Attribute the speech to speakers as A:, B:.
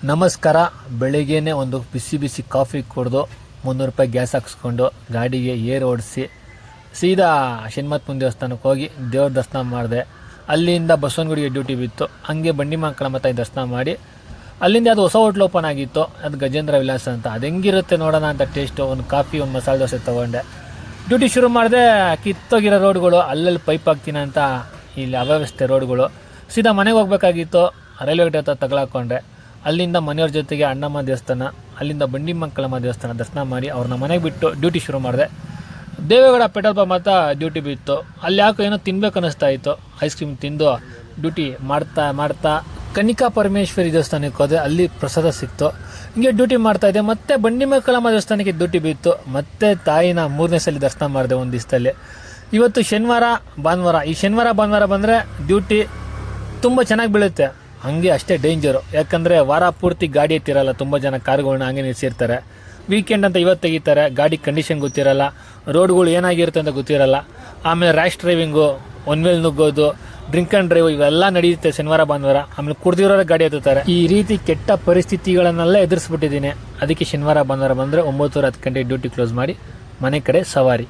A: ನಮಸ್ಕಾರ. ಬೆಳಿಗ್ಗೆನೇ ಒಂದು ಬಿಸಿ ಬಿಸಿ ಕಾಫಿ ಕುಡಿದು 300 ರೂಪಾಯಿ ಗ್ಯಾಸ್ ಹಾಕ್ಸ್ಕೊಂಡು ಗಾಡಿಗೆ ಏರ್ ಓಡಿಸಿ ಸೀದಾ ಶನಿಮಹಾತ್ಮನ ದೇವಸ್ಥಾನಕ್ಕೆ ಹೋಗಿ ದೇವ್ರ ದರ್ಶನ ಮಾಡಿದೆ. ಅಲ್ಲಿಂದ ಬಸವನಗುಡಿಗೆ ಡ್ಯೂಟಿ ಬಿತ್ತು. ಹಾಗೆ ಬಂಡಿಮಕ್ಕಳ ಮತ ದರ್ಶನ ಮಾಡಿ ಅಲ್ಲಿಂದ ಅದು ಹೊಸ ಹೋಟ್ಲ್ ಓಪನ್ ಆಗಿತ್ತು, ಅದು ಗಜೇಂದ್ರ ವಿಲಾಸ ಅಂತ. ಅದು ಹೆಂಗಿರುತ್ತೆ ನೋಡೋಣ ಅಂತ ಟೇಸ್ಟು, ಒಂದು ಕಾಫಿ ಒಂದು ಮಸಾಲೆ ದೋಸೆ ತೊಗೊಂಡೆ. ಡ್ಯೂಟಿ ಶುರು ಮಾಡಿದೆ. ಕಿತ್ತೋಗಿರೋ ರೋಡ್ಗಳು, ಅಲ್ಲಲ್ಲಿ ಪೈಪ್ ಹಾಕ್ತೀನಿ ಅಂತ ಇಲ್ಲಿ ಅವ್ಯವಸ್ಥೆ ರೋಡ್ಗಳು. ಸೀದಾ ಮನೆಗೆ ಹೋಗ್ಬೇಕಾಗಿತ್ತು, ರೈಲ್ವೆ ಗೇಟ್ ಹತ್ರ ತಗೊಳಕೊಂಡೆ. ಅಲ್ಲಿಂದ ಮನೆಯವ್ರ ಜೊತೆಗೆ ಅಣ್ಣಮ್ಮ ದೇವಸ್ಥಾನ, ಅಲ್ಲಿಂದ ಬಂಡಿಮಕ್ಕಳಮ್ಮ ದೇವಸ್ಥಾನ ದರ್ಶನ ಮಾಡಿ ಅವ್ರನ್ನ ಮನೆಗೆ ಬಿಟ್ಟು ಡ್ಯೂಟಿ ಶುರು ಮಾಡಿದೆ. ದೇವೇಗೌಡ ಪೆಟ್ರೋಲ್ ಪಂಪ್ ಮಾತ್ರ ಡ್ಯೂಟಿ ಬಿತ್ತು. ಅಲ್ಲಿ ಯಾಕೋ ಏನೋ ತಿನ್ಬೇಕು ಅನ್ನಿಸ್ತಾ ಇತ್ತು. ಐಸ್ ಕ್ರೀಮ್ ತಿಂದು ಡ್ಯೂಟಿ ಮಾಡ್ತಾ ಕನಿಕಾ ಪರಮೇಶ್ವರಿ ದೇವಸ್ಥಾನಕ್ಕೆ ಹೋದೆ. ಅಲ್ಲಿ ಪ್ರಸಾದ ಸಿಕ್ತು. ಹಿಂಗೆ ಡ್ಯೂಟಿ ಮಾಡ್ತಾಯಿದ್ದೆ. ಮತ್ತೆ ಬಂಡಿಮಕ್ಕಳಮ್ಮ ದೇವಸ್ಥಾನಕ್ಕೆ ಡ್ಯೂಟಿ ಬಿತ್ತು. ಮತ್ತೆ ತಾಯಿನ 3ನೇ ಸಲ ದರ್ಶನ ಮಾಡಿದೆ ಒಂದು ದಿವಸದಲ್ಲಿ. ಇವತ್ತು ಶನಿವಾರ ಭಾನುವಾರ. ಈ ಶನಿವಾರ ಭಾನುವಾರ ಬಂದರೆ ಡ್ಯೂಟಿ ತುಂಬ ಚೆನ್ನಾಗಿ ಬೀಳುತ್ತೆ. ಹಾಗೆ ಅಷ್ಟೇ ಡೇಂಜರು, ಯಾಕಂದರೆ ವಾರ ಪೂರ್ತಿ ಗಾಡಿ ಎತ್ತಿರಲ್ಲ. ತುಂಬ ಜನ ಕಾರ್ಗಳನ್ನ ಹಂಗೆ ನಿಲ್ಲಿಸಿರ್ತಾರೆ. ವೀಕೆಂಡ್ ಅಂತ ಇವತ್ತು ತೆಗಿತಾರೆ. ಗಾಡಿ ಕಂಡೀಷನ್ ಗೊತ್ತಿರಲ್ಲ, ರೋಡ್ಗಳು ಏನಾಗಿರುತ್ತೆ ಅಂತ ಗೊತ್ತಿರಲ್ಲ. ಆಮೇಲೆ ರ್ಯಾಶ್ ಡ್ರೈವಿಂಗು, ಒನ್ ವೇಲ್ ನುಗ್ಗೋದು, ಡ್ರಿಂಕ್ ಆ್ಯಂಡ್ ಡ್ರೈವ್ ಇವೆಲ್ಲ ನಡೆಯುತ್ತೆ ಶನಿವಾರ ಭಾನುವಾರ. ಆಮೇಲೆ ಕುಡ್ದಿರೋರ ಗಾಡಿ ಎತ್ತುತ್ತಾರೆ. ಈ ರೀತಿ ಕೆಟ್ಟ ಪರಿಸ್ಥಿತಿಗಳನ್ನೆಲ್ಲ ಎದುರಿಸ್ಬಿಟ್ಟಿದ್ದೀನಿ. ಅದಕ್ಕೆ ಶನಿವಾರ ಭಾನುವಾರ ಬಂದರೆ 9:10 ಗಂಟೆ ಡ್ಯೂಟಿ ಕ್ಲೋಸ್ ಮಾಡಿ ಮನೆ ಕಡೆ ಸವಾರಿ.